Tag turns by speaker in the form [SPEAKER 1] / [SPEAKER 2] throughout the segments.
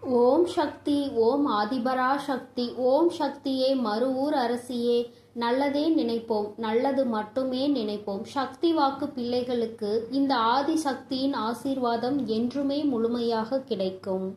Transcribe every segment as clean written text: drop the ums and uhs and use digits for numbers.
[SPEAKER 1] ஓம் சக்தி, ஓம் ஆதிபரா சக்தி, ஓம் சக்தியே, மறுவூர் அரசியே, நல்லதே நினைப்போம், நல்லது மட்டுமே நினைப்போம். சக்தி வாக்கு பிள்ளைகளுக்கு இந்த ஆதி சக்தியின் ஆசீர்வாதம் என்றுமே முழுமையாக கிடைக்கும்.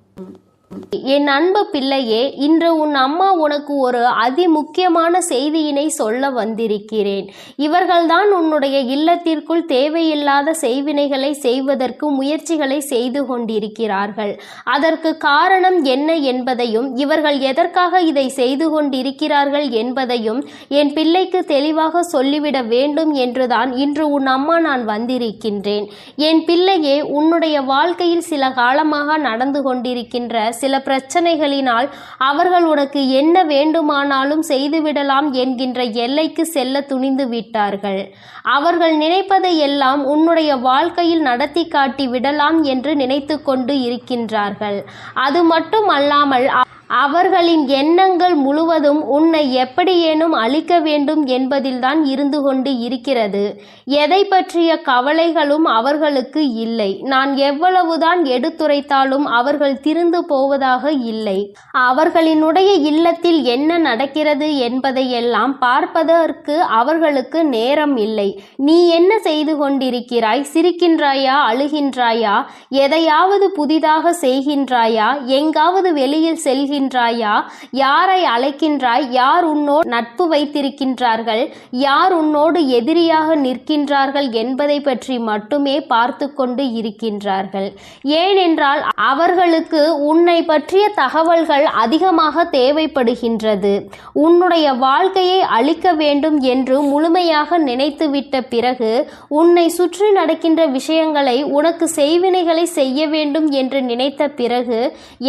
[SPEAKER 2] என் அன்பு பிள்ளையே, இன்று உன் அம்மா உனக்கு ஒரு அதி முக்கியமான செய்தியினை சொல்ல வந்திருக்கிறேன். இவர்கள்தான் உன்னுடைய இல்லத்திற்குள் தேவையில்லாத செய்வினைகளை செய்வதற்கு முயற்சிகளை செய்து கொண்டிருக்கிறார்கள். அதற்கு காரணம் என்ன என்பதையும் இவர்கள் எதற்காக இதை செய்து கொண்டிருக்கிறார்கள் என்பதையும் என் பிள்ளைக்கு தெளிவாக சொல்லிவிட வேண்டும் என்றுதான் இன்று உன் அம்மா நான் வந்திருக்கின்றேன். என் பிள்ளையே, உன்னுடைய வாழ்க்கையில் சில காலமாக நடந்து கொண்டிருக்கின்ற சில பிரச்சனைகளினால் அவர்கள் உனக்கு என்ன வேண்டுமானாலும் செய்துவிடலாம் என்கின்ற எல்லைக்கு செல்ல துணிந்து விட்டார்கள். அவர்கள் நினைப்பதை எல்லாம் உன்னுடைய வாழ்க்கையில் நடத்தி காட்டி விடலாம் என்று நினைத்து கொண்டு இருக்கின்றார்கள். அது மட்டும் அல்லாமல் அவர்களின் எண்ணங்கள் முழுவதும் உன்னை எப்படியேனும் அழிக்க வேண்டும் என்பதில்தான் இருந்து கொண்டு இருக்கிறது. எதை பற்றிய கவலைகளும் அவர்களுக்கு இல்லை. நான் எவ்வளவுதான் எடுத்துரைத்தாலும் அவர்கள் திருந்து போவதாக இல்லை. அவர்களினுடைய இல்லத்தில் என்ன நடக்கிறது என்பதையெல்லாம் பார்ப்பதற்கு அவர்களுக்கு நேரம் இல்லை. நீ என்ன செய்து கொண்டிருக்கிறாய்? சிரிக்கின்றாயா? அழுகின்றாயா? எதையாவது புதிதாக செய்கின்றாயா? எங்காவது வெளியில் செல்கின்றாயா? யாரை அழைக்கின்றாய்? யார் உன்னோடு நட்பு வைத்திருக்கின்றார்கள்? யார் உன்னோடு எதிரியாக நிற்கின்றார்கள் என்பதை பற்றி மட்டுமே பார்த்து கொண்டு இருக்கின்றார்கள். ஏனென்றால் அவர்களுக்கு உன்னை பற்றிய தகவல்கள் அதிகமாக தேவைப்படுகின்றது. உன்னுடைய வாழ்க்கையை அழிக்க வேண்டும் என்று முழுமையாக நினைத்துவிட்ட பிறகு உன்னை சுற்றி நடக்கின்ற விஷயங்களை உனக்கு செய்வினைகளை செய்ய வேண்டும் என்று நினைத்த பிறகு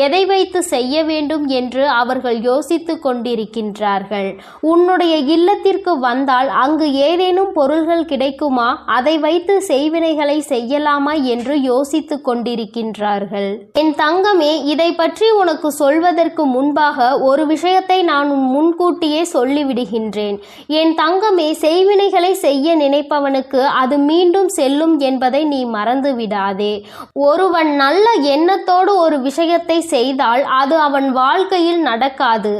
[SPEAKER 2] எதை வைத்து செய்ய வேண்டும் என்று அவர்கள் யோசித்து கொண்டிருக்கின்றார்கள். உன்னுடைய இல்லத்திற்கு வந்தால் அங்கு ஏதேனும் பொருள்கள் கிடைக்குமா, அதை வைத்து செய்வினைகளை செய்யலாமா என்று யோசித்து கொண்டிருக்கின்றார்கள். என் தங்கமே, இதை பற்றி உனக்கு சொல்வதற்கு முன்பாக ஒரு விஷயத்தை நான் முன்கூட்டியே சொல்லிவிடுகின்றேன். என் தங்கமே, செய்வினைகளை செய்ய நினைப்பவனுக்கு அது மீண்டும் செல்லும் என்பதை நீ மறந்து விடாதே. ஒருவன் நல்ல எண்ணத்தோடு ஒரு விஷயத்தை செய்தால் அது அவன் வாழ்க்கையில் நடக்காது.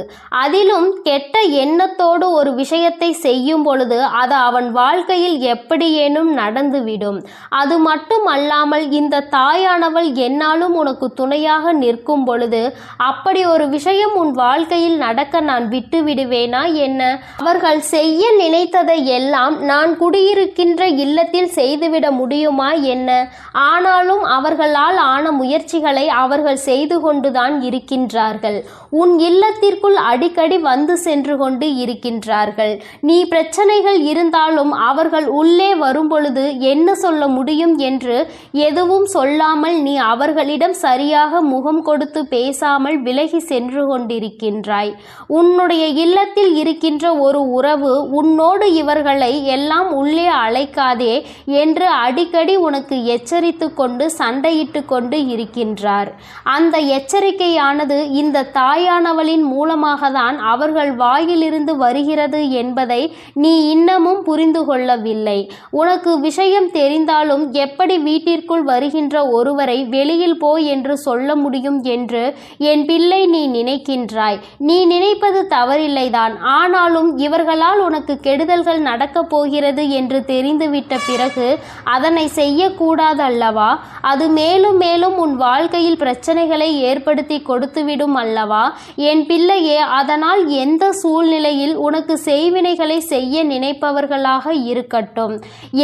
[SPEAKER 2] அதிலும் கெட்ட எண்ணத்தோடு ஒரு விஷயத்தை செய்யும் பொழுது அது அவன் வாழ்க்கையில் எப்படியேனும் நடந்துவிடும். அது மட்டும் அல்லாமல் இந்த தாயானவள் என்னாலும் உனக்கு துணையாக நிற்கும் பொழுது அப்படி ஒரு விஷயம் உன் வாழ்க்கையில் நடக்க நான் விட்டு விடுவேனா என்ன? அவர்கள் செய்ய நினைத்ததை எல்லாம் நான் குடியிருக்கின்ற இல்லத்தில் செய்துவிட முடியுமா என்ன? ஆனாலும் அவர்களால் ஆன முயற்சிகளை அவர்கள் செய்து கொண்டுதான் இருக்கின்றார்கள். உன் இல்லத்திற்குள் அடிக்கடி வந்து சென்று கொண்டு இருக்கின்றார்கள். நீ பிரச்சனைகள் இருந்தாலும் அவர்கள் உள்ளே வரும்பொழுது என்ன சொல்ல முடியும் என்று எதுவும் சொல்லாமல் நீ அவர்களிடம் சரியாக முகம் கொடுத்து பேசாமல் விலகி சென்று கொண்டிருக்கின்றாய். உன்னுடைய இல்லத்தில் இருக்கின்ற ஒரு உறவு உன்னோடு இவர்களை எல்லாம் உள்ளே அழைக்காதே என்று அடிக்கடி உனக்கு எச்சரித்து கொண்டு சண்டையிட்டு கொண்டு இருக்கின்றார். அந்த எச்சரிக்கையானது இந்த தாயானவளின் மூலமாக தான் அவர்கள் வாயிலிருந்து வருகிறது என்பதை நீ இன்னமும் புரிந்து கொள்ளவில்லை. உனக்கு விஷயம் தெரிந்தாலும் எப்படி வீட்டிற்குள் வருகின்ற ஒருவரை வெளியில் போ என்று சொல்ல முடியும் என்று என் பிள்ளை நீ நினைக்கின்றாய். நீ நினைப்பது தவறில்லைதான். ஆனாலும் இவர்களால் உனக்கு கெடுதல்கள் நடக்கப் போகிறது என்று தெரிந்துவிட்ட பிறகு அதனை செய்யக்கூடாதல்லவா? அது மேலும் மேலும் உன் வாழ்க்கையில் பிரச்சனைகளை ஏற்படுத்தி கொடுத்துவிடும் அல்லவா? என் பிள்ளையே, அதனால் எந்த சூழ்நிலையில் உனக்கு செய்வினைகளை செய்ய நினைப்பவர்களாக இருக்கட்டும்,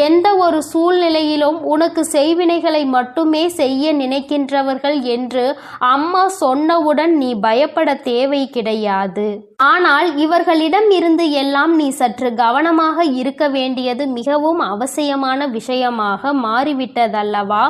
[SPEAKER 2] எந்த ஒரு சூழ்நிலையிலும் உனக்கு செய்வினைகளை மட்டுமே செய்ய நினைக்கின்றவர்கள் என்று அம்மா சொன்னவுடன் நீ பயப்பட தேவை கிடையாது. ஆனால் இவர்களிடம் இருந்து எல்லாம் நீ சற்று கவனமாக இருக்க வேண்டியது மிகவும் அவசியமான விஷயமாக மாறிவிட்டதல்லவா?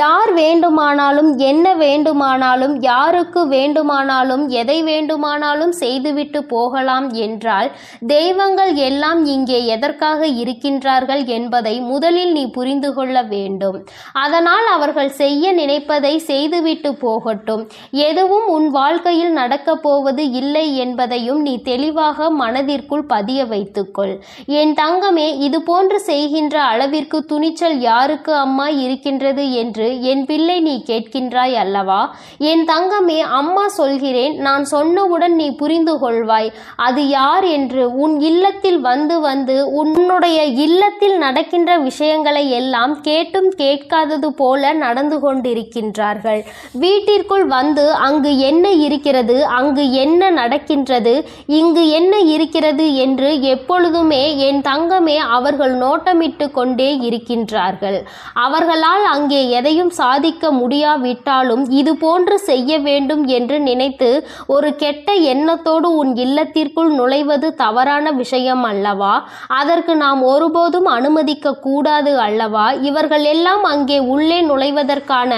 [SPEAKER 2] யார் வேண்டுமானாலும் என்ன வேண்டுமானாலும் யாருக்கு வேண்டுமானாலும் வேண்டுமானாலும் எதை வேண்டுமானாலும் செய்துவிட்டு போகலாம் என்றால் தெய்வங்கள் எல்லாம் இங்கே எதற்காக இருக்கின்றார்கள் என்பதை முதலில் நீ புரிந்து கொள்ள வேண்டும். அதனால் அவர்கள் செய்ய நினைப்பதை செய்துவிட்டு போகட்டும். எதுவும் உன் வாழ்க்கையில் நடக்கப் போவது இல்லை என்பதையும் நீ தெளிவாக மனதிற்குள் பதிய வைத்துக்கொள். என் தங்கமே, இது போன்று செய்கின்ற அளவிற்கு துணிச்சல் யாருக்கு அம்மா இருக்கின்றது என்று என் பிள்ளை நீ கேட்கின்றாய் அல்லவா? என் தங்கமே, அம்மா சொல்கிறேன், நான் சொன்னவுடன் நீ புரிந்து கொள்வாய் அது யார் என்று. உன் இல்லத்தில் வந்து வந்து உன்னுடைய இல்லத்தில் நடக்கின்ற விஷயங்களை எல்லாம் கேட்டும் கேட்காதது போல நடந்து கொண்டிருக்கின்றார்கள். வீட்டிற்குள் வந்து அங்கு என்ன இருக்கிறது, அங்கு என்ன நடக்கின்றது, இங்கு என்ன இருக்கிறது என்று எப்பொழுதுமே என் தங்கமே அவர்கள் நோட்டமிட்டு கொண்டே இருக்கின்றார்கள். அவர்களால் அங்கே எதையும் சாதிக்க முடியாவிட்டாலும் இது போன்று செய்ய வேண்டும் என்று நினைத்து ஒரு கெட்ட எண்ணத்தோடு உன் இல்லத்திற்குள் நுழைவது தவறான விஷயம் அல்லவா? அதற்கு நாம் ஒருபோதும் அனுமதிக்க கூடாது அல்லவா? இவர்கள் எல்லாம் அங்கே உள்ளே நுழைவதற்கான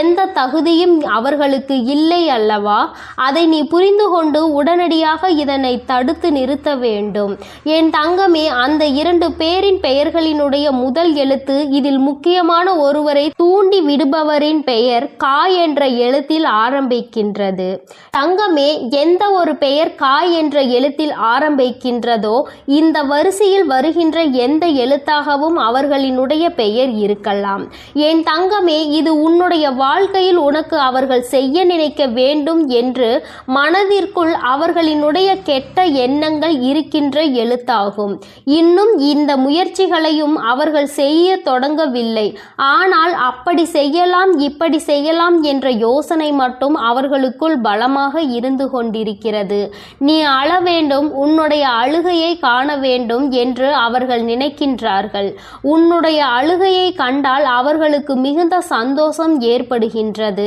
[SPEAKER 2] எந்த தகுதியும் அவர்களுக்கு இல்லை அல்லவா? அதை நீ புரிந்து கொண்டு உடனடியாக இதனை தடுத்து நிறுத்த வேண்டும். என் தங்கமே, அந்த 2 பேரின் பெயர்களினுடைய முதல் எழுத்து இதில் முக்கியமான ஒருவரை தூண்டி விடுபவரின் பெயர் கா என்ற எழுத்தில் ஆரம்பிக்கின்றது. தங்கமே, எந்த ஒரு பெயர் கா என்ற எழுத்தில் ஆரம்பிக்கின்றதோ இந்த வரிசையில் வருகின்ற எந்த எழுத்தாகவும் அவர்களினுடைய பெயர் இருக்கலாம். என் தங்கமே, இது உன்னுடைய வாழ்க்கையில் உனக்கு அவர்கள் செய்ய நினைக்க வேண்டும் என்று மனதிற்குள் அவர்களினுடைய கெட்ட எண்ணங்கள் இருக்கின்ற எழுத்தாகும். இன்னும் இந்த முயற்சிகளையும் அவர்கள் செய்ய தொடங்கவில்லை. ஆனால் அப்படி செய்யலாம் இப்படி செய்யலாம் என்ற யோசனை மட்டும் அவர்களுக்குள் பலமாக இருந்து கொண்டிருக்கிறது. நீ அழ வேண்டும், உன்னுடைய அழுகையை காண வேண்டும் என்று அவர்கள் நினைக்கின்றார்கள். உன்னுடைய அழுகையை கண்டால் அவர்களுக்கு மிகுந்த சந்தோஷம் ஏற்படுகின்றது.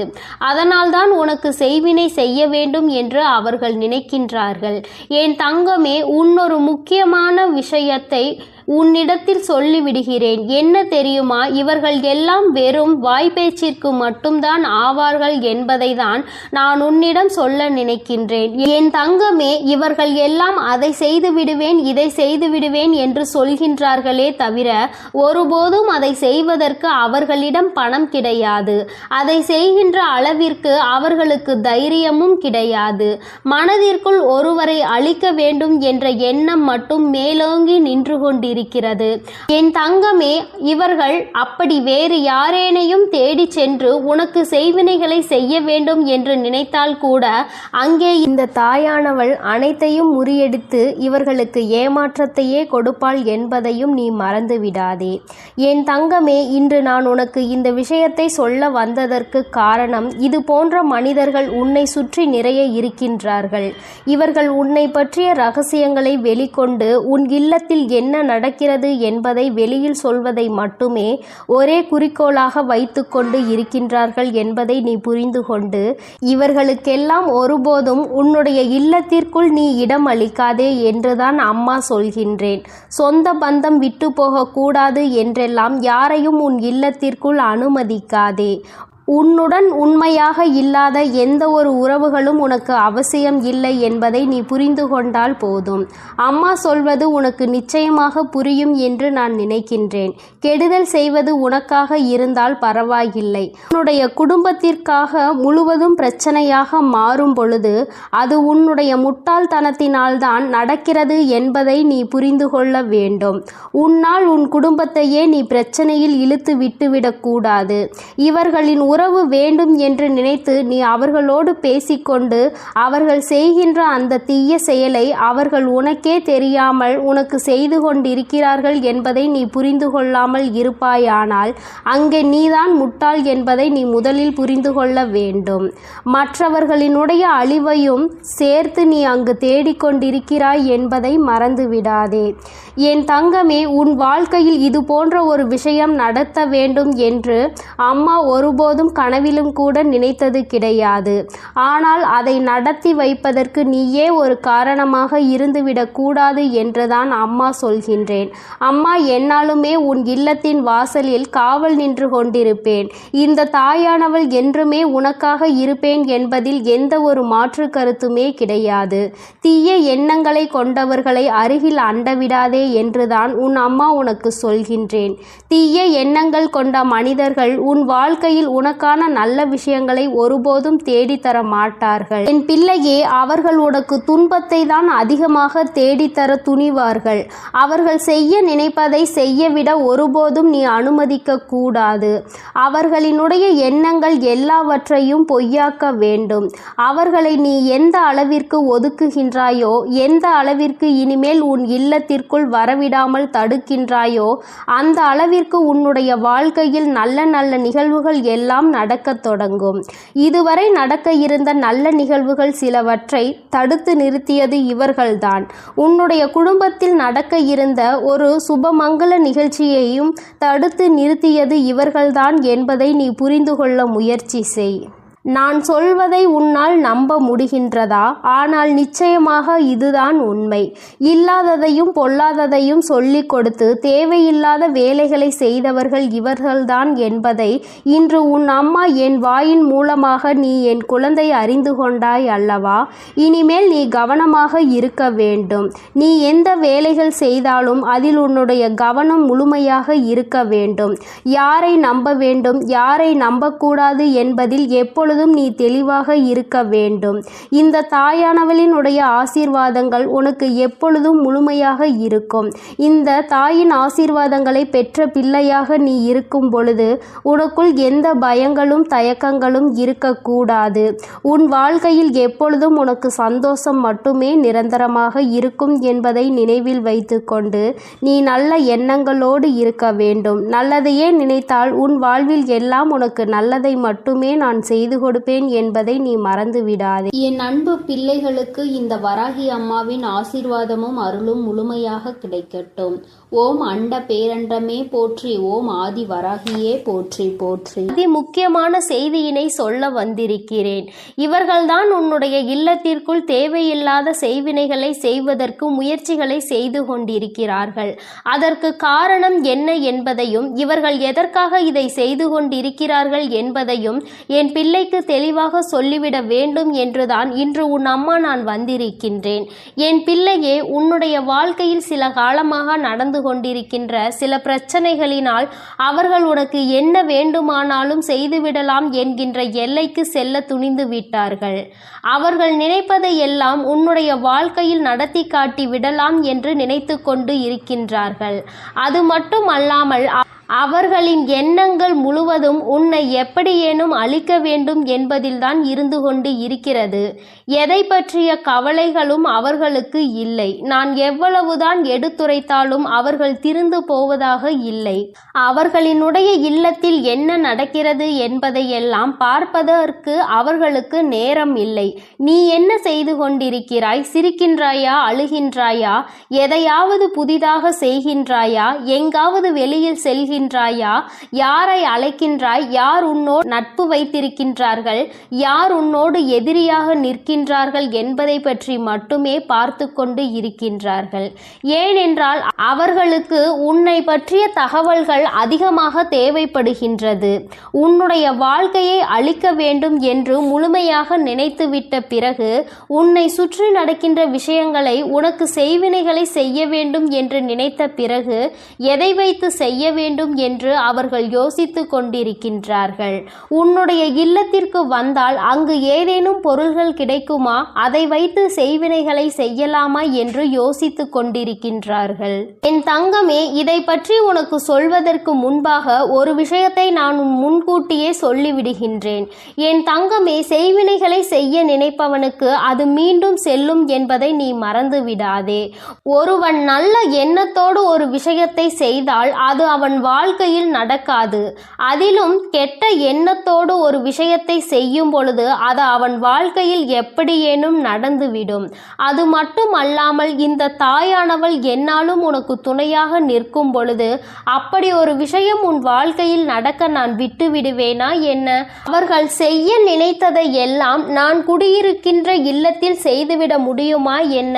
[SPEAKER 2] அதனால்தான் உனக்கு செய்வினை செய்ய வேண்டும் என்று அவர்கள் நினைக்கின்றார்கள். என் தங்கமே, உன்னொரு முக்கியமான விஷயத்தை உன்னிடத்தில் சொல்லிவிடுகிறேன். என்ன தெரியுமா? இவர்கள் எல்லாம் வெறும் வாய்ப்பேச்சிற்கு மட்டும்தான் ஆவார்கள் என்பதை தான் நான் உன்னிடம் சொல்ல நினைக்கின்றேன். என் தங்கமே, இவர்கள் எல்லாம் அதை செய்து விடுவேன் இதை செய்து விடுவேன் என்று சொல்கின்றார்களே தவிர ஒருபோதும் அதை செய்வதற்கு அவர்களிடம் பணம் கிடையாது. அதை செய்கின்ற அளவிற்கு அவர்களுக்கு தைரியமும் கிடையாது. மனதிற்குள் ஒருவரை அழிக்க வேண்டும் என்ற எண்ணம் மட்டும் மேலோங்கி நின்று கொண்டிருக்கிறது. என் தங்கமே, இவர்கள் அப்படி வேறு யாரேனையும் தேடி சென்று உனக்கு செய்வினைகளை செய்ய வேண்டும் என்று நினைத்தால் கூட அங்கே இந்த தாயானவள் அனைத்தையும் முறியடித்து இவர்களுக்கு ஏமாற்றத்தையே கொடுப்பாள் என்பதையும் நீ மறந்து விடாதே. என் தங்கமே, இன்று நான் உனக்கு இந்த விஷயத்தை சொல்ல வந்ததற்கு காரணம், இது போன்ற மனிதர்கள் உன்னை சுற்றி நிறைய இருக்கின்றார்கள். இவர்கள் உன்னை பற்றிய ரகசியங்களை வெளிக்கொண்டு உன் இல்லத்தில் என்ன நடக்கிறது என்பதை வெளியில் சொல்வதை மட்டுமே ஒரே குறிக்கோளாக வைத்துக்கொண்டு இருக்கின்றார்கள் என்பதை நீ புரிந்து கொண்டு இவர்களுக்கெல்லாம் ஒருபோதும் உன்னுடைய இல்லத்திற்குள் நீ இடம் அளிக்காதே என்றுதான் அம்மா சொல்கின்றேன். சொந்த பந்தம் விட்டு போகக்கூடாது என்றெல்லாம் யாரையும் உன் இல்லத்திற்குள் அனுமதிக்காதே. உன்னுடன் உண்மையாக இல்லாத எந்த ஒரு உறவுகளும் உனக்கு அவசியம் இல்லை என்பதை நீ புரிந்து கொண்டால் போதும். அம்மா சொல்வது உனக்கு நிச்சயமாக புரியும் என்று நான் நினைக்கின்றேன். கெடுதல் செய்வது உனக்காக இருந்தால் பரவாயில்லை. உன்னுடைய குடும்பத்திற்காக முழுவதும் பிரச்சனையாக மாறும் பொழுது அது உன்னுடைய முட்டாள்தனத்தினால்தான் நடக்கிறது என்பதை நீ புரிந்து கொள்ள வேண்டும். உன்னால் உன் குடும்பத்தையே நீ பிரச்சனையில் இழுத்து விட்டுவிடக்கூடாது. இவர்களின் உறவு வேண்டும் என்று நினைத்து நீ அவர்களோடு பேசிக்கொண்டு அவர்கள் செய்கின்ற அந்த தீய செயலை அவர்கள் உனக்கே தெரியாமல் உனக்கு செய்து கொண்டிருக்கிறார்கள் என்பதை நீ புரிந்து கொள்ளாமல் இருப்பாயானால் அங்கே நீதான் முட்டாள் என்பதை நீ முதலில் புரிந்து கொள்ள வேண்டும். மற்றவர்களினுடைய அழிவையும் சேர்த்து நீ அங்கு தேடிக்கொண்டிருக்கிறாய் என்பதை மறந்துவிடாதே. என் தங்கமே, உன் வாழ்க்கையில் இது போன்ற ஒரு விஷயம் நடத்த வேண்டும் என்று அம்மா ஒருபோதும் ஒருபோதும் கனவிலும் கூட நினைத்தது கிடையாது. ஆனால் அதை நடத்தி வைப்பதற்கு நீயே ஒரு காரணமாக இருந்துவிடக் கூடாது என்றுதான் அம்மா சொல்கின்றேன். அம்மா, என்னாலுமே உன் இல்லத்தின் வாசலில் காவல் நின்று கொண்டிருப்பேன். இந்த தாயானவள் என்றுமே உனக்காக இருப்பேன் என்பதில் எந்த ஒரு மாற்று கருத்துமே கிடையாது. தீய எண்ணங்களை கொண்டவர்களை அருகில் அண்டவிடாதே என்றுதான் உன் அம்மா உனக்கு சொல்கின்றேன். தீய எண்ணங்கள் கொண்ட மனிதர்கள் உன் வாழ்க்கையில் உனக்கான நல்ல விஷயங்களை ஒருபோதும் தேடித்தர மாட்டார்கள். என் பிள்ளையே, அவர்கள் உனக்கு துன்பத்தை தான் அதிகமாக தேடித்தர துணிவார்கள். அவர்கள் செய்ய நினைப்பதை செய்யவிட ஒருபோதும் நீ அனுமதிக்க கூடாது. அவர்களினுடைய எண்ணங்கள் எல்லாவற்றையும் பொய்யாக்க வேண்டும். அவர்களை நீ எந்த அளவிற்கு ஒதுக்குகின்றாயோ, எந்த அளவிற்கு இனிமேல் உன் இல்லத்திற்குள் வரவிடாமல் தடுக்கின்றாயோ, அந்த அளவிற்கு உன்னுடைய வாழ்க்கையில் நல்ல நல்ல நிகழ்வுகள் எல்லாம் நடக்கத் தொடங்கும். இதுவரை நடக்க இருந்த நல்ல நிகழ்வுகள் சிலவற்றை தடுத்து நிறுத்தியது இவர்கள்தான். உன்னுடைய குடும்பத்தில் நடக்க இருந்த ஒரு சுபமங்கல நிகழ்ச்சியையும் தடுத்து நிறுத்தியது இவர்கள்தான் என்பதை நீ புரிந்து கொள்ள முயற்சி செய். நான் சொல்வதை உன்னால் நம்ப முடிகின்றதா? ஆனால் நிச்சயமாக இதுதான் உண்மை. இல்லாததையும் பொல்லாததையும் சொல்லிக் கொடுத்து தேவையில்லாத வேலைகளை செய்தவர்கள் இவர்கள்தான் என்பதை இன்று உன் அம்மா என் வாயின் மூலமாக நீ என் குழந்தை அறிந்து கொண்டாய் அல்லவா? இனிமேல் நீ கவனமாக இருக்க வேண்டும். நீ எந்த வேலைகள் செய்தாலும் அதில் உன்னுடைய கவனம் முழுமையாக இருக்க வேண்டும். யாரை நம்ப வேண்டும், யாரை நம்பக்கூடாது என்பதில் எப்பொழுதும் நீ தெளிவாக இருக்க வேண்டும். இந்த தாயானவளினுடைய ஆசீர்வாதங்கள் உனக்கு எப்பொழுதும் முழுமையாக இருக்கும். இந்த தாயின் ஆசீர்வாதங்களை பெற்ற பிள்ளையாக நீ இருக்கும் பொழுது உனக்குள் எந்த பயங்களும் தயக்கங்களும் இருக்கக்கூடாது. உன் வாழ்க்கையில் எப்பொழுதும் உனக்கு சந்தோஷம் மட்டுமே நிரந்தரமாக இருக்கும் என்பதை நினைவில் வைத்துக்கொண்டு நீ நல்ல எண்ணங்களோடு இருக்க வேண்டும். நல்லதையே நினைத்தால் உன் வாழ்வில் எல்லாம் உனக்கு நல்லதை மட்டுமே நான் செய்து கொடுப்பேன் என்பதை நீ மறந்து விடாதே.
[SPEAKER 1] என் அன்பு பிள்ளைகளுக்கு இந்த வராகி அம்மாவின் ஆசீர்வாதமும் அருளும் முழுமையாக கிடைக்கட்டும். ஓம் அண்ட பேரண்டமே போற்றி, ஓம் ஆதி வராகியே போற்றி போற்றி.
[SPEAKER 2] அதி முக்கியமான செய்தியினை சொல்ல வந்திருக்கிறேன். இவர்கள்தான் உன்னுடைய இல்லத்திற்குள் தேவையில்லாத செய்வினைகளை செய்வதற்கு முயற்சிகளை செய்து கொண்டிருக்கிறார்கள். அதற்கு காரணம் என்ன என்பதையும் இவர்கள் எதற்காக இதை செய்து கொண்டிருக்கிறார்கள் என்பதையும் என் பிள்ளைக்கு தெளிவாக சொல்லிவிட வேண்டும் என்றுதான் இன்று உன் அம்மா நான் வந்திருக்கின்றேன். என் பிள்ளையே, உன்னுடைய வாழ்க்கையில் சில காலமாக நடந்து கொண்டிருக்கின்ற சில பிரச்சனைகளினால் அவர்கள் உனக்கு என்ன வேண்டுமானாலும் செய்துவிடலாம் என்கின்ற எல்லைக்கு செல்ல துணிந்து விட்டார்கள். அவர்கள் நினைப்பதை எல்லாம் உன்னுடைய வாழ்க்கையில் நடத்தி காட்டி விடலாம் என்று நினைத்து கொண்டு இருக்கின்றார்கள். அது மட்டும் அல்லாமல் அவர்களின் எண்ணங்கள் முழுவதும் உன்னை எப்படியேனும் அழிக்க வேண்டும் என்பதில்தான் இருந்து கொண்டு இருக்கிறது. எதை பற்றிய கவலைகளும் அவர்களுக்கு இல்லை. நான் எவ்வளவுதான் எடுத்துரைத்தாலும் அவர்கள் திருந்து போவதாக இல்லை. அவர்களினுடைய இல்லத்தில் என்ன நடக்கிறது என்பதையெல்லாம் பார்ப்பதற்கு அவர்களுக்கு நேரம் இல்லை. நீ என்ன செய்து கொண்டிருக்கிறாய்? சிரிக்கின்றாயா? அழுகின்றாயா? எதையாவது புதிதாக செய்கின்றாயா? எங்காவது வெளியில் செல்கின்றாயா? யாரை அழைக்கின்றாய்? யார் உன்னோடு நட்பு வைத்திருக்கின்றார்கள்? யார் உன்னோடு எதிரியாக நிற்கின்றார்கள் என்பதை பற்றி மட்டுமே பார்த்து கொண்டு இருக்கின்றார்கள். ஏனென்றால் அவர்களுக்கு உன்னை பற்றிய தகவல்கள் அதிகமாக தேவைப்படுகின்றது. உன்னுடைய வாழ்க்கையை அழிக்க வேண்டும் என்று முழுமையாக நினைத்துவிட்ட பிறகு உன்னை சுற்றி நடக்கின்ற விஷயங்களை, உனக்கு செய்வினைகளை செய்ய வேண்டும் என்று நினைத்த பிறகு எதை வைத்து செய்ய வேண்டும் என்று அவர்கள் யோசித்து கொண்டிருக்கின்றார்கள். உன்னுடைய இல்லத்திற்கு வந்தால் அங்கு ஏதேனும் பொருள்கள் கிடைக்குமா, அதை வைத்து செய்வினைகளை செய்யலாமா என்று யோசித்து கொண்டிருக்கின்றார்கள். என் தங்கமே, இதை பற்றி உனக்கு சொல்வதற்கு முன்பாக ஒரு விஷயத்தை நான் முன்கூட்டியே சொல்லிவிடுகின்றேன். என் தங்கமே, செய்வினைகளை செய்ய நினைப்பவனுக்கு அது மீண்டும் செல்லும் என்பதை நீ மறந்து விடாதே. ஒருவன் நல்ல எண்ணத்தோடு ஒரு விஷயத்தை செய்தால் அது அவன் வாழ்க்கையில் நடக்காது. அதிலும் கெட்ட எண்ணத்தோடு ஒரு விஷயத்தை செய்யும் பொழுது அது அவன் வாழ்க்கையில் எப்படியேனும் நடந்துவிடும். அது மட்டும் அல்லாமல் இந்த தாயானவள் என்னாலும் உனக்கு துணையாக நிற்கும் பொழுது அப்படி ஒரு விஷயம் உன் வாழ்க்கையில் நடக்க நான் விட்டு விடுவேனா என்ன? அவர்கள் செய்ய நினைத்ததை எல்லாம் நான் குடியிருக்கின்ற இல்லத்தில் செய்துவிட முடியுமா என்ன?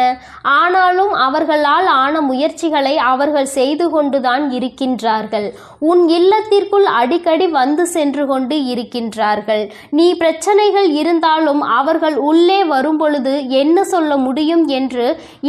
[SPEAKER 2] ஆனாலும் அவர்களால் ஆன முயற்சிகளை அவர்கள் செய்து கொண்டுதான் இருக்கின்றார்கள். உன் இல்லத்திற்குள் அடிக்கடி வந்து சென்று கொண்டு இருக்கின்றார்கள். நீ பிரச்சனைகள் இருந்தாலும் அவர்கள் உள்ளே வரும்பொழுது என்ன சொல்ல முடியும் என்று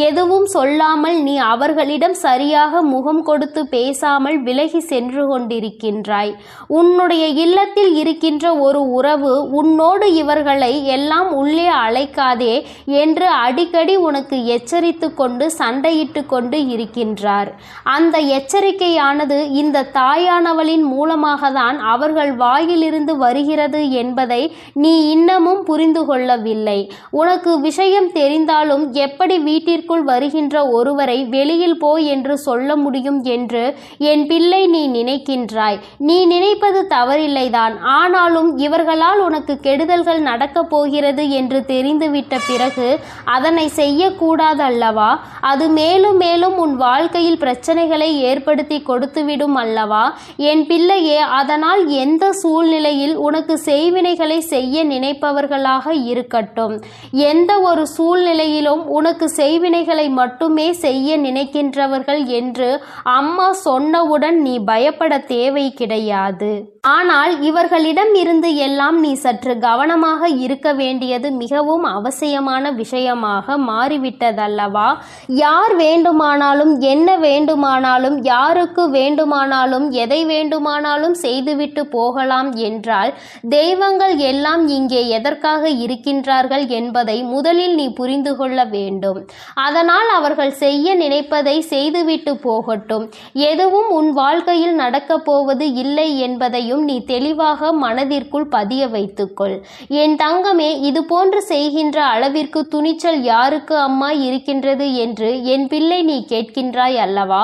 [SPEAKER 2] எதுவும் சொல்லாமல் நீ அவர்களிடம் சரியாக முகம் கொடுத்து பேசாமல் விலகி சென்று கொண்டிருக்கின்றாய். உன்னுடைய இல்லத்தில் இருக்கின்ற ஒரு உறவு உன்னோடு இவர்களை எல்லாம் உள்ளே அழைக்காதே என்று அடிக்கடி உனக்கு எச்சரித்து கொண்டு சண்டையிட்டு கொண்டு இருக்கின்றார். அந்த எச்சரிக்கையானது இந்த தாயானவளின் மூலமாக தான் அவர்கள் வாயிலிருந்து வருகிறது என்பதை நீ இன்னமும் புரிந்து கொள்ளவில்லை. உனக்கு விஷயம் தெரிந்தாலும் எப்படி வீட்டிற்குள் வருகின்ற ஒருவரை வெளியில் போ என்று சொல்ல முடியும் என்று என் பிள்ளை நீ நினைக்கின்றாய். நீ நினைப்பது தவறில்லைதான். ஆனாலும் இவர்களால் உனக்கு கெடுதல்கள் நடக்கப் போகிறது என்று தெரிந்துவிட்ட பிறகு அதனை செய்யக்கூடாதல்லவா? அது மேலும் மேலும் உன் வாழ்க்கையில் பிரச்சனைகளை ஏற்படுத்தி கொடுத்துவிடும் அல்லவா? என் பிள்ளையே, அதனால் எந்த சூழ்நிலையில் உனக்கு செய்வினைகளை செய்ய நினைப்பவர்களாக இருக்கட்டும், எந்த ஒரு சூழ்நிலையிலும் உனக்கு செய்வினைகளை மட்டுமே செய்ய நினைக்கின்றவர்கள் என்று அம்மா சொன்னவுடன் நீ பயப்பட தேவை கிடையாது. ஆனால் இவர்களிடம் இருந்து எல்லாம் நீ சற்று கவனமாக இருக்க வேண்டியது மிகவும் அவசியமான விஷயமாக மாறிவிட்டதல்லவா? யார் வேண்டுமானாலும் என்ன வேண்டுமானாலும் யாருக்கு வேண்டுமானாலும் எதை வேண்டுமானாலும் செய்துவிட்டு போகலாம் என்றால் தெய்வங்கள் எல்லாம் இங்கே எதற்காக இருக்கின்றார்கள் என்பதை முதலில் நீ புரிந்து கொள்ள வேண்டும். அதனால் அவர்கள் செய்ய நினைப்பதை செய்துவிட்டு போகட்டும். எதுவும் உன் வாழ்க்கையில் நடக்கப் போவது இல்லை என்பதையும் நீ தெளிவாக மனதிற்குள் பதிய வைத்துக்கொள். என் தங்கமே, இது போன்று செய்கின்ற அளவிற்கு துணிச்சல் யாருக்கு அம்மா இருக்கின்றது என்று என் பிள்ளை நீ கேட்கின்றாய் அல்லவா?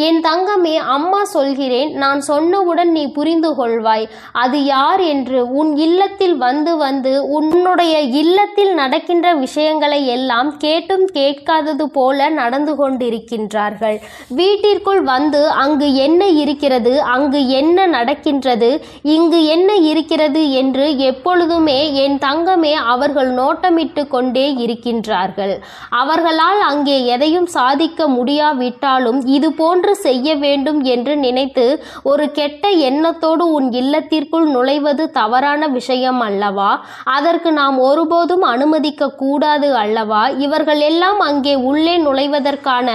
[SPEAKER 2] என் தங்கமே, அம்மா சொல்கிறேன், நான் சொன்னவுடன் நீ புரிந்து கொள்வாய் அது யார் என்று. உன் இல்லத்தில் வந்து வந்து உன்னுடைய இல்லத்தில் நடக்கின்ற விஷயங்களை எல்லாம் கேட்டும் கேட்காதது போல நடந்து கொண்டிருக்கின்றார்கள். வீட்டிற்குள் வந்து அங்கு என்ன இருக்கிறது, அங்கு என்ன நடக்கின்றது, இங்கு என்ன இருக்கிறது என்று எப்பொழுதுமே என் தங்கமே அவர்கள் நோட்டமிட்டு கொண்டே இருக்கின்றார்கள். அவர்களால் அங்கே எதையும் சாதிக்க முடியாவிட்டாலும் இது போன்று செய்ய வேண்டும் என்று நினைத்து ஒரு கெட்ட எண்ணத்தோடு உன் இல்லத்திற்குள் நுழைவது தவறான விஷயம் அல்லவா? அதற்கு நாம் ஒருபோதும் அனுமதிக்க கூடாது அல்லவா? இவர்கள் எல்லாம் அங்கே உள்ளே நுழைவதற்கான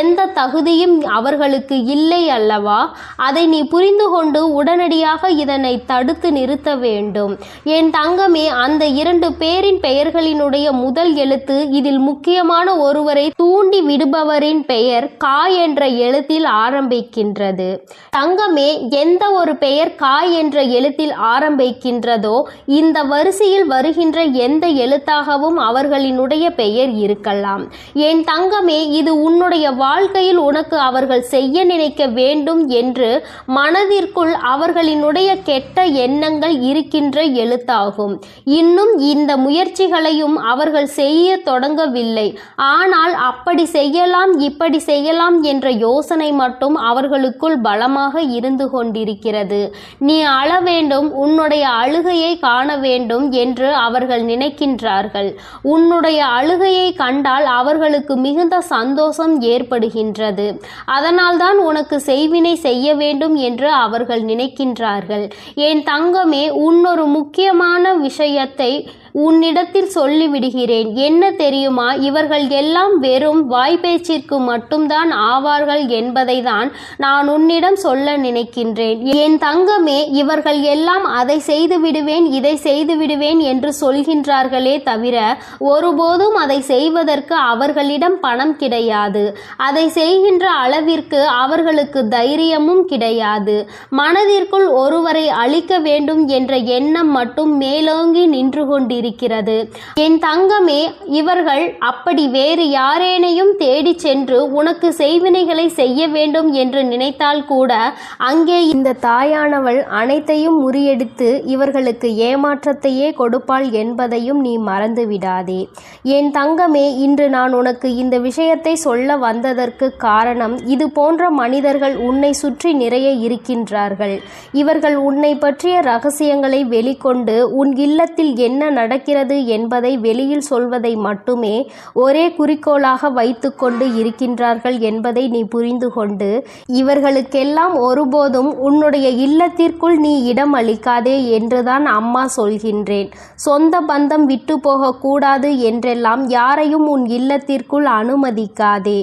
[SPEAKER 2] எந்த தகுதியும் அவர்களுக்கு இல்லை அல்லவா? அதை நீ புரிந்து கொண்டு உடனடியாக இதனை தடுத்து நிறுத்த வேண்டும். என் தங்கமே, அந்த 2 பேரின் பெயர்களினுடைய முதல் எழுத்து இதில் முக்கியமான ஒருவரை தூண்டி விடுபவரின் பெயர் கா என்ற எழுத்தில் ஆரம்பிக்கின்றது. தங்கமே, எந்த ஒரு பெயர் கா என்ற எழுத்தில் ஆரம்பிக்கின்றதோ இந்த வரிசையில் வருகின்ற எந்த எழுத்தாகவும் அவர்களினுடைய பெயர் இருக்கலாம். என் தங்கமே, இது உன்னுடைய வாழ்க்கையில் உனக்கு அவர்கள் செய்ய நினைக்க வேண்டும் என்று மனதிற்குள் அவர்களினுடைய கெட்ட எண்ணங்கள் இருக்கின்ற எழுத்தாகும். இன்னும் இந்த முயற்சிகளையும் அவர்கள் செய்ய தொடங்கவில்லை. ஆனால் அப்படி செய்யலாம் இப்படி செய்யலாம் என்ற யோசனை மட்டும் அவர்களுக்குள் பலமாக இருந்து கொண்டிருக்கிறது. நீ அழ வேண்டும், உன்னுடைய அழுகையை காண வேண்டும் என்று அவர்கள் நினைக்கின்றார்கள். உன்னுடைய அழுகையை கண்டால் அவர்களுக்கு மிகுந்த சந்தோஷம் ஏற்படுகின்றது. அதனால்தான் உனக்கு செய்வினை செய்ய வேண்டும் என்று அவர்கள் நினைக்கின்றார்கள். என் தங்கமே, இன்னொரு முக்கியமான விஷயத்தை உன்னிடத்தில் சொல்லிவிடுகிறேன். என்ன தெரியுமா? இவர்கள் எல்லாம் வெறும் வாய்ப்பேச்சிற்கு மட்டும்தான் ஆவார்கள் என்பதை தான் நான் உன்னிடம் சொல்ல நினைக்கின்றேன். என் தங்கமே, இவர்கள் எல்லாம் அதை செய்து விடுவேன் இதை செய்து விடுவேன் என்று சொல்கின்றார்களே தவிர ஒருபோதும் அதை செய்வதற்கு அவர்களிடம் பணம் கிடையாது. அதை செய்கின்ற அளவிற்கு அவர்களுக்கு தைரியமும் கிடையாது. மனதிற்குள் ஒருவரை அழிக்க வேண்டும் என்ற எண்ணம் மட்டும் மேலோங்கி நின்று கொண்டிருக்கிறது. என் தங்கமே, இவர்கள் அப்படி வேறு யாரேனையும் தேடி சென்று உனக்கு செய்வினைகளை செய்ய வேண்டும் என்று நினைத்தால் கூட அங்கே இந்த தாயானவள் அனைத்தையும் முறியடித்து இவர்களுக்கு ஏமாற்றத்தையே கொடுப்பாள் என்பதையும் நீ மறந்து விடாதே. என் தங்கமே, இன்று நான் உனக்கு இந்த விஷயத்தை சொல்ல வந்ததற்கு காரணம், இது போன்ற மனிதர்கள் உன்னை சுற்றி நிறைய இருக்கின்றார்கள். இவர்கள் உன்னை பற்றிய ரகசியங்களை வெளிக்கொண்டு உன் இல்லத்தில் என்ன நடக்கிறது என்பதை வெளியில் சொல்வதை மட்டுமே ஒரே குறிக்கோளாக வைத்துக்கொண்டு இருக்கின்றார்கள் என்பதை நீ புரிந்து கொண்டு இவர்களுக்கெல்லாம் ஒருபோதும் உன்னுடைய இல்லத்திற்குள் நீ இடம் அளிக்காதே என்றுதான் அம்மா சொல்கின்றேன். சொந்த பந்தம் விட்டு போகக்கூடாது என்றெல்லாம் யாரையும் உன் இல்லத்திற்குள் அனுமதிக்காதே.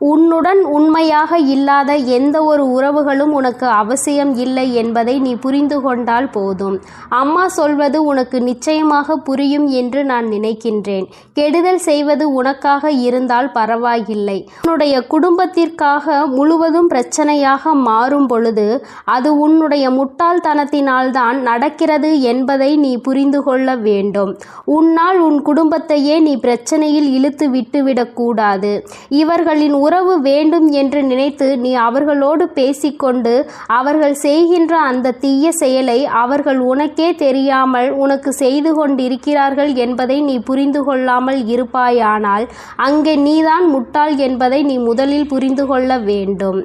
[SPEAKER 2] உன்னுடன் உண்மையாக இல்லாத எந்த ஒரு உறவுகளும் உனக்கு அவசியம் இல்லை என்பதை நீ புரிந்து கொண்டால் போதும். அம்மா சொல்வது உனக்கு நிச்சயமாக புரியும் என்று நான் நினைக்கின்றேன். கெடுதல் செய்வது உனக்காக இருந்தால் பரவாயில்லை. உன்னுடைய குடும்பத்திற்காக முழுவதும் பிரச்சனையாக மாறும் பொழுது அது உன்னுடைய முட்டாள்தனத்தினால்தான் நடக்கிறது என்பதை நீ புரிந்து கொள்ள வேண்டும். உன்னால் உன் குடும்பத்தையே நீ பிரச்சனையில் இழுத்து விட்டுவிடக்கூடாது. இவர்களின் உறவு வேண்டும் என்று நினைத்து நீ அவர்களோடு பேசிக்கொண்டு அவர்கள் செய்கின்ற அந்த தீய செயலை அவர்கள் உனக்கே தெரியாமல் உனக்கு செய்து கொண்டிருக்கிறார்கள் என்பதை நீ புரிந்து கொள்ளாமல் இருப்பாயானால் அங்கே நீதான் முட்டாள் என்பதை நீ முதலில் புரிந்து கொள்ள வேண்டும்.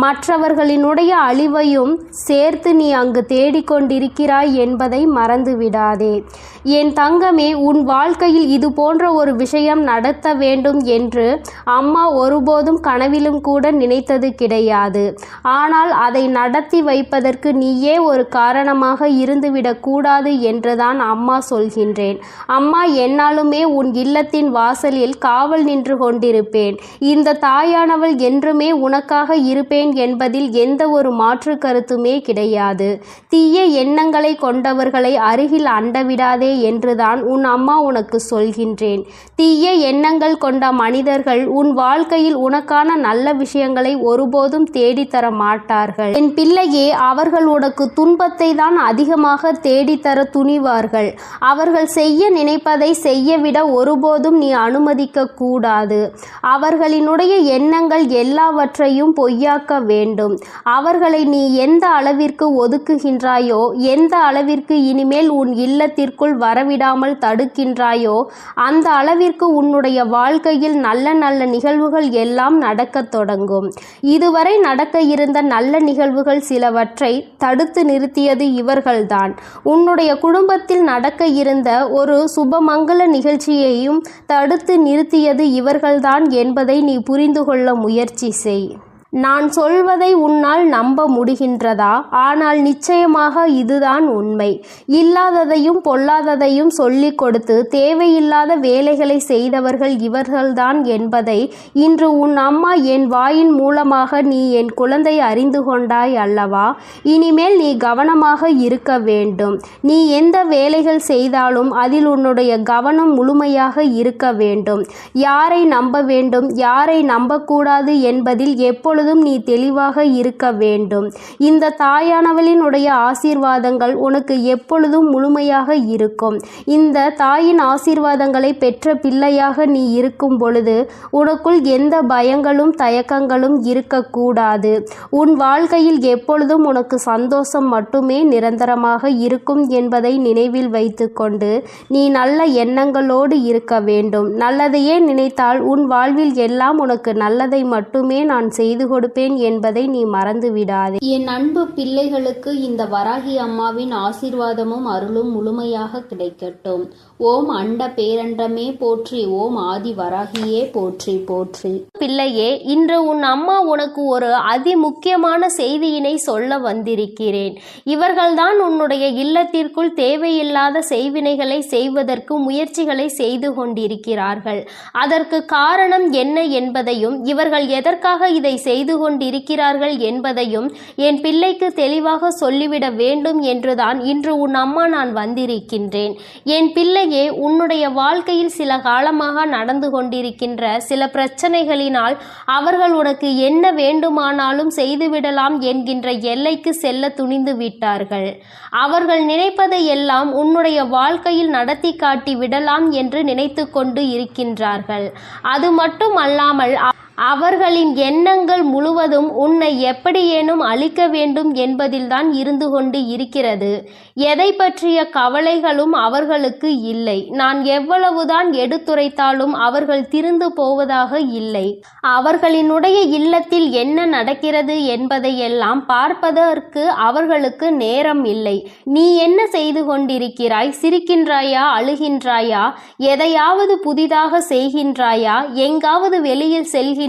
[SPEAKER 2] மற்றவர்களினுடைய அழிவையும் சேர்த்து நீ அங்கு தேடிக்கொண்டிருக்கிறாய் என்பதை மறந்துவிடாதே. என் தங்கமே, உன் வாழ்க்கையில் இது போன்ற ஒரு விஷயம் நடத்த வேண்டும் என்று அம்மா ஒருபோதும் கனவிலும் கூட நினைத்தது கிடையாது. ஆனால் அதை நடத்தி வைப்பதற்கு நீயே ஒரு காரணமாக இருந்துவிடக் கூடாது என்றுதான் அம்மா சொல்கின்றேன். அம்மா என்னாலுமே உன் இல்லத்தின் வாசலில் காவல் நின்று கொண்டிருப்பேன். இந்த தாயானவள் என்றுமே உனக்காக இருப்பேன் என்பதில் எந்த ஒரு மாற்று கருத்துமே கிடையாது. தீய எண்ணங்களை கொண்டவர்களை அருகில் அண்டவிடாதே என்றுதான் உன் அம்மா உனக்கு சொல்கின்றேன். தீய எண்ணங்கள் கொண்ட மனிதர்கள் உன் வாழ்க்கையில் உனக்கான நல்ல விஷயங்களை ஒருபோதும் தேடித்தர மாட்டார்கள். என் பிள்ளையே, அவர்கள் உனக்கு துன்பத்தை தான் அதிகமாக தேடித்தர துணிவார்கள். அவர்கள் செய்ய நினைப்பதை செய்யவிட ஒருபோதும் நீ அனுமதிக்க கூடாது. அவர்களினுடைய எண்ணங்கள் எல்லாவற்றையும் பொய்யாக்க வேண்டும். அவர்களை நீ எந்த அளவிற்கு ஒதுக்குகின்றாயோ, எந்த அளவிற்கு இனிமேல் உன் இல்லத்திற்குள் வரவிடாமல் தடுக்கின்றாயோ, அந்த அளவிற்கு உன்னுடைய வாழ்க்கையில் நல்ல நல்ல நிகழ்வுகள் எல்லாம் நடக்கத் தொடங்கும். இதுவரை நடக்க இருந்த நல்ல நிகழ்வுகள் சிலவற்றை தடுத்து நிறுத்தியது இவர்கள்தான். உன்னுடைய குடும்பத்தில் நடக்க இருந்த ஒரு சுபமங்கல நிகழ்ச்சியையும் தடுத்து நிறுத்தியது இவர்கள்தான் என்பதை நீ புரிந்து கொள்ள முயற்சி செய். நான் சொல்வதை உன்னால் நம்ப முடிகின்றதா? ஆனால் நிச்சயமாக இதுதான் உண்மை. இல்லாததையும் பொல்லாததையும் சொல்லிக் கொடுத்து தேவையில்லாத வேலைகளை செய்தவர்கள் இவர்கள்தான் என்பதை இன்று உன் அம்மா என் வாயின் மூலமாக நீ என் குழந்தை அறிந்து கொண்டாய் அல்லவா? இனிமேல் நீ கவனமாக இருக்க வேண்டும். நீ எந்த வேலைகள் செய்தாலும் அதில் உன்னுடைய கவனம் முழுமையாக இருக்க வேண்டும். யாரை நம்ப வேண்டும், யாரை நம்பக்கூடாது என்பதில் எப்பொழுதும் நீ தெளிவாக இருக்க வேண்டும். இந்த தாயானவளினுடைய ஆசீர்வாதங்கள் உனக்கு எப்பொழுதும் முழுமையாக இருக்கும். இந்த தாயின் ஆசீர்வாதங்களை பெற்ற பிள்ளையாக நீ இருக்கும் பொழுது உனக்குள் எந்த பயங்களும் தயக்கங்களும் இருக்கக்கூடாது. உன் வாழ்க்கையில் எப்பொழுதும் உனக்கு சந்தோஷம் மட்டுமே நிரந்தரமாக இருக்கும் என்பதை நினைவில் வைத்துக்கொண்டு நீ நல்ல எண்ணங்களோடு இருக்க வேண்டும். நல்லதையே நினைத்தால் உன் வாழ்வில் எல்லாம் உனக்கு நல்லதை மட்டுமே நான் செய்து கொடுப்பேன் என்பதை நீ மறந்து விடாதே.
[SPEAKER 1] என் அன்பு பிள்ளைகளுக்கு இந்த வராகி அம்மாவின் ஆசீர்வாதமும் அருளும் முழுமையாக கிடைக்கட்டும். ஓம் அண்ட பேரண்டமே போற்றி, ஓம் ஆதி வராகியே போற்றி போற்றி.
[SPEAKER 2] பிள்ளையே, இன்று உன் அம்மா உனக்கு ஒரு அதி முக்கியமான செய்தியினை சொல்ல வந்திருக்கிறேன். இவர்கள்தான் உன்னுடைய இல்லத்திற்குள் தேவையில்லாத செய்வினைகளை செய்வதற்கு முயற்சிகளை செய்து கொண்டிருக்கிறார்கள். அதற்கு காரணம் என்ன என்பதையும் இவர்கள் எதற்காக இதை செய்து செய்து கொண்டிருக்கிறார்கள் என்பதையும் என் பிள்ளைக்கு தெளிவாக சொல்லிவிட வேண்டும் என்றுதான் இன்று உன் அம்மா நான் வந்திருக்கின்றேன். என் பிள்ளையே, உன்னுடைய வாழ்க்கையில் சில காலமாக நடந்து கொண்டிருக்கின்ற சில பிரச்சனைகளினால் அவர்கள் உனக்கு என்ன வேண்டுமானாலும் செய்துவிடலாம் என்கின்ற எல்லைக்கு செல்ல துணிந்து விட்டார்கள். அவர்கள் நினைப்பதை எல்லாம் உன்னுடைய வாழ்க்கையில் நடத்தி காட்டி விடலாம் என்று நினைத்து கொண்டு இருக்கின்றார்கள். அது மட்டும் அல்லாமல் அவர்களின் எண்ணங்கள் முழுவதும் உன்னை எப்படியேனும் அழிக்க வேண்டும் என்பதில்தான் இருந்து கொண்டு இருக்கிறது. எதை பற்றிய கவலைகளும் அவர்களுக்கு இல்லை. நான் எவ்வளவுதான் எடுத்துரைத்தாலும் அவர்கள் திருந்து போவதாக இல்லை. அவர்களினுடைய இல்லத்தில் என்ன நடக்கிறது என்பதையெல்லாம் பார்ப்பதற்கு அவர்களுக்கு நேரம் இல்லை. நீ என்ன செய்து கொண்டிருக்கிறாய்? சிரிக்கின்றாயா? அழுகின்றாயா? எதையாவது புதிதாக செய்கின்றாயா? எங்காவது வெளியில் செல்கின்றாயா?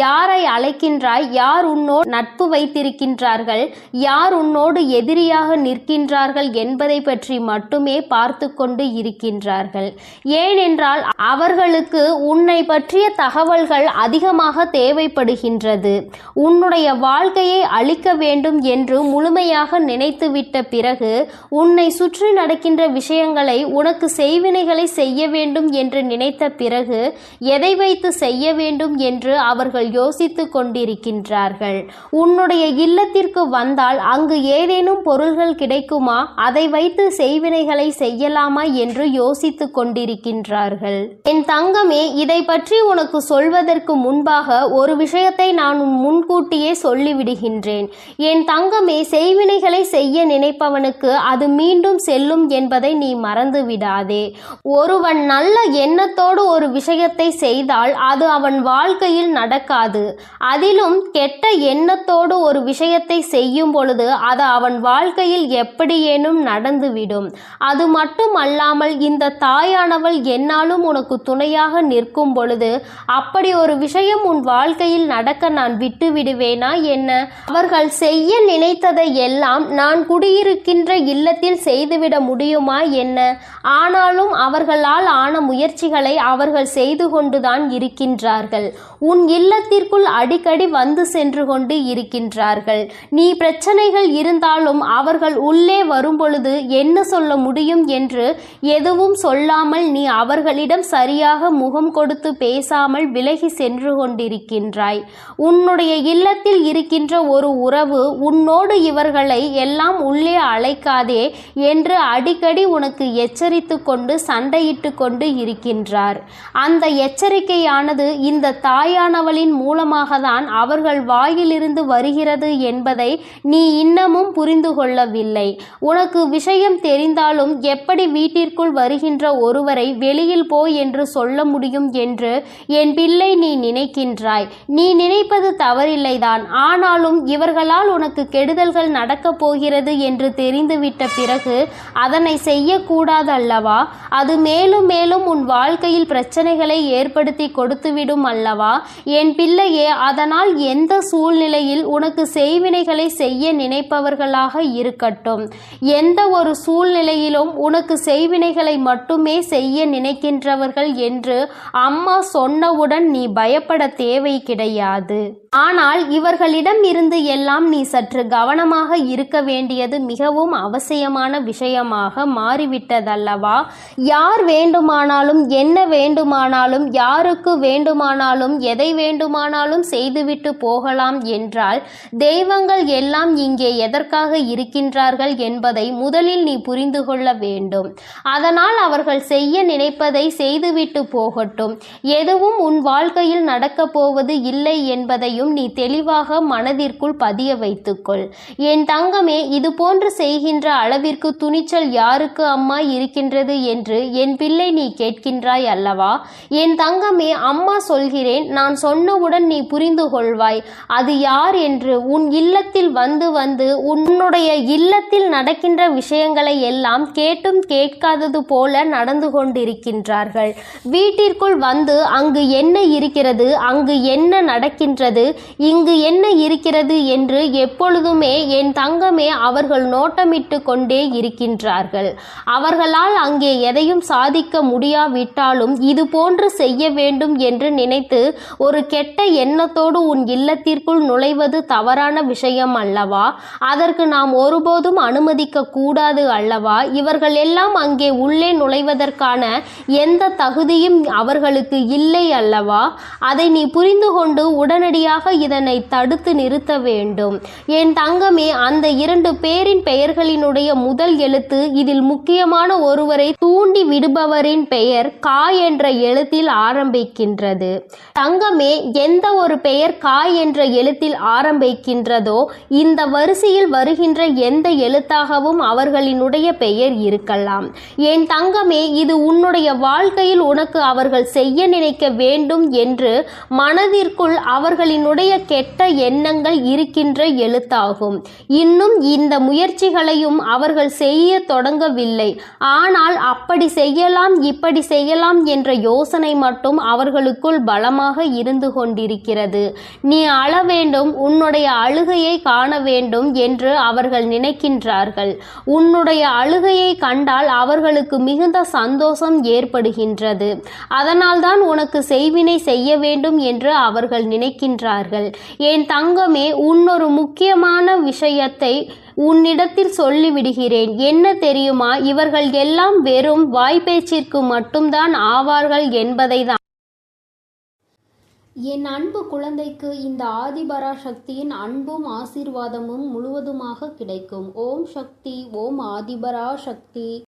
[SPEAKER 2] யாரை அழைக்கின்றாய்? யார் உன்னோடு நட்பு வைத்திருக்கின்றார்கள்? யார் உன்னோடு எதிரியாக நிற்கின்றார்கள் என்பதை பற்றி மட்டுமே பார்த்து கொண்டு இருக்கின்றார்கள். ஏனென்றால் அவர்களுக்கு உன்னை பற்றிய தகவல்கள் அதிகமாக தேவைப்படுகின்றது. உன்னுடைய வாழ்க்கையை அழிக்க வேண்டும் என்று முழுமையாக நினைத்துவிட்ட பிறகு உன்னை சுற்றி நடக்கின்ற விஷயங்களை, உனக்கு செய்வினைகளை செய்ய வேண்டும் என்று நினைத்த பிறகு எதை வைத்து செய்ய வேண்டும் என்று அவர்கள் யோசித்து கொண்டிருக்கின்றார்கள். உன்னுடைய இல்லத்திற்கு வந்தால் அங்கு ஏதேனும் பொருள்கள் கிடைக்குமா, அதை வைத்து செய்வினைகளை செய்யலாமா என்று யோசித்து கொண்டிருக்கின்றார்கள். என் தங்கமே, இதை பற்றி உனக்கு சொல்வதற்கு முன்பாக ஒரு விஷயத்தை நான் முன்கூட்டியே சொல்லிவிடுகின்றேன். என் தங்கமே, செய்வினைகளை செய்ய நினைப்பவனுக்கு அது மீண்டும் செல்லும் என்பதை நீ மறந்து விடாதே. ஒருவன் நல்ல எண்ணத்தோடு ஒரு விஷயத்தை செய்தால் அது அவன் வாழ்க்கையில் நடக்காது. அதிலும் கெட்ட எண்ணத்தோடு ஒரு விஷயத்தை செய்யும் பொழுது அது அவன் வாழ்க்கையில் எப்படியேனும் நடந்துவிடும். அது மட்டும் அல்லாமல் இந்த தாயானவள் என்னாலும் உனக்கு துணையாக நிற்கும் பொழுது அப்படி ஒரு விஷயம் உன் வாழ்க்கையில் நடக்க நான் விட்டு விடுவேனா என்ன? அவர்கள் செய்ய நினைத்ததை எல்லாம் நான் குடியிருக்கின்ற இல்லத்தில் செய்துவிட முடியுமா என்ன? ஆனாலும் அவர்களால் ஆன முயற்சிகளை அவர்கள் செய்து கொண்டுதான் இருக்கின்றார்கள். உன் இல்லத்திற்குள் அடிக்கடி வந்து சென்று கொண்டு இருக்கின்றார்கள். நீ பிரச்சனைகள் இருந்தாலும் அவர்கள் உள்ளே வரும்பொழுது என்ன சொல்ல முடியும் என்று எதுவும் சொல்லாமல் நீ அவர்களிடம் சரியாக முகம் கொடுத்து பேசாமல் விலகி சென்று கொண்டிருக்கின்றாய். உன்னுடைய இல்லத்தில் இருக்கின்ற ஒரு உறவு உன்னோடு இவர்களை எல்லாம் உள்ளே அழைக்காதே என்று அடிக்கடி உனக்கு எச்சரித்து கொண்டு சண்டையிட்டு கொண்டு இருக்கின்றார். அந்த எச்சரிக்கையானது இந்த தாயானவளின் மூலமாக தான் அவர்கள் வாயிலிருந்து வருகிறது என்பதை நீ இன்னமும் புரிந்து கொள்ளவில்லை. உனக்கு விஷயம் தெரிந்தாலும் எப்படி வீட்டிற்குள் வருகின்ற ஒருவரை வெளியில் போ என்று சொல்ல முடியும் என்று என் பிள்ளை நீ நினைக்கின்றாய். நீ நினைப்பது தவறில்லைதான். ஆனாலும் இவர்களால் உனக்கு கெடுதல்கள் நடக்கப் போகிறது என்று தெரிந்துவிட்ட பிறகு அதனை செய்யக்கூடாது அல்லவா? அது மேலும் மேலும் உன் வாழ்க்கையில் பிரச்சனைகளை ஏற்படுத்தி கொடுத்துவிடும் அல்லவா? என் பிள்ளையே, அதனால் எந்த சூழ்நிலையில் உனக்கு செய்வினைகளை செய்ய நினைப்பவர்களாக இருக்கட்டும், எந்த ஒரு சூழ்நிலையிலும் உனக்கு செய்வினைகளை மட்டுமே செய்ய நினைக்கின்றவர்கள் என்று அம்மா சொன்னவுடன் நீ பயப்பட தேவை கிடையாது. ஆனால் இவர்களிடம் இருந்து எல்லாம் நீ சற்று கவனமாக இருக்க வேண்டியது மிகவும் அவசியமான விஷயமாக மாறிவிட்டதல்லவா? யார் வேண்டுமானாலும் என்ன வேண்டுமானாலும் யாருக்கு வேண்டுமானாலும் எதை வேண்டுமானாலும் செய்துவிட்டு போகலாம் என்றால் தெய்வங்கள் எல்லாம் இங்கே எதற்காக இருக்கின்றார்கள் என்பதை முதலில் நீ புரிந்து கொள்ள வேண்டும். அதனால் அவர்கள் செய்ய நினைப்பதை செய்துவிட்டு போகட்டும். எதுவும் உன் வாழ்க்கையில் நடக்கப் போவது இல்லை என்பதையும் நீ தெளிவாக மனதிற்குள் பதிய வைத்துக்கொள். என் தங்கமே, இது போன்று செய்கின்ற அளவிற்கு துணிச்சல் யாருக்கு அம்மா இருக்கின்றது என்று என் பிள்ளை நீ கேட்கின்றாய் அல்லவா? என் தங்கமே, அம்மா சொல்கிறேன், நான் சொன்னவுடன் நீ புரிந்து கொள்வாய் அது யார் என்று. உன் இல்லத்தில் வந்து வந்து உன்னுடைய இல்லத்தில் நடக்கின்ற விஷயங்களை எல்லாம் கேட்டும் கேட்காதது போல நடந்து கொண்டிருக்கின்றார்கள். வீட்டிற்குள் வந்து அங்கு என்ன இருக்கிறது, அங்கு என்ன நடக்கின்றது, இங்கு என்ன இருக்கிறது என்று எப்பொழுதுமே என் தங்கமே அவர்கள் நோட்டமிட்டு கொண்டே இருக்கின்றார்கள். அவர்களால் அங்கே எதையும் சாதிக்க முடியாவிட்டாலும் இது போன்று செய்ய வேண்டும் என்று நினைத்து கேட்டு ஒரு கெட்ட எண்ணத்தோடு உன் இல்லத்திற்குள் நுழைவது தவறான விஷயம் அல்லவா? அதற்கு நாம் ஒருபோதும் அனுமதிக்க கூடாது அல்லவா? இவர்கள் எல்லாம் அங்கே உள்ளே நுழைவதற்கான எந்த தகுதியும் அவர்களுக்கு இல்லை அல்லவா? அதை நீ புரிந்து கொண்டு உடனடியாக இதனை தடுத்து நிறுத்த வேண்டும். என் தங்கமே, அந்த 2 பேரின் பெயர்களினுடைய முதல் எழுத்து இதில் முக்கியமான ஒருவரை தூண்டி விடுபவரின் பெயர் கா என்ற எழுத்தில் ஆரம்பிக்கின்றது. தங்கமே, எந்த ஒரு பெயர் கா என்ற எழுத்தில் ஆரம்பிக்கின்றதோ இந்த வரிசையில் வருகின்ற எந்த எழுத்தாகவும் அவர்களினுடைய பெயர் இருக்கலாம். என் தங்கமே, இது உன்னுடைய வாழ்க்கையில் உனக்கு அவர்கள் செய்ய நினைக்க வேண்டும் என்று மனதிற்குள் அவர்களினுடைய கெட்ட எண்ணங்கள் இருக்கின்ற எழுத்தாகும். இன்னும் இந்த முயற்சிகளையும் அவர்கள் செய்ய தொடங்கவில்லை. ஆனால் அப்படி செய்யலாம் இப்படி செய்யலாம் என்ற யோசனை மட்டும் அவர்களுக்குள் பலமாக இருந்து கொண்டிருக்கிறது. நீ அழ வேண்டும், உன்னுடைய அழுகையை காண வேண்டும் என்று அவர்கள் நினைக்கின்றார்கள். உன்னுடைய அழுகையை கண்டால் அவர்களுக்கு மிகுந்த சந்தோஷம் ஏற்படுகின்றது. அதனால்தான் உனக்கு செய்வினை செய்ய வேண்டும் என்று அவர்கள் நினைக்கின்றார்கள். என் தங்கமே, உன்னொரு முக்கியமான விஷயத்தை உன்னிடத்தில் சொல்லிவிடுகிறேன். என்ன தெரியுமா? இவர்கள் எல்லாம் வெறும் வாய்ப்பேச்சிற்கு மட்டும்தான் ஆவார்கள் என்பதை தான்.
[SPEAKER 1] என் அன்பு குழந்தைக்கு இந்த ஆதிபராசக்தியின் அன்பும் ஆசீர்வாதமும் முழுவதுமாக கிடைக்கும். ஓம் சக்தி, ஓம் ஆதிபராசக்தி.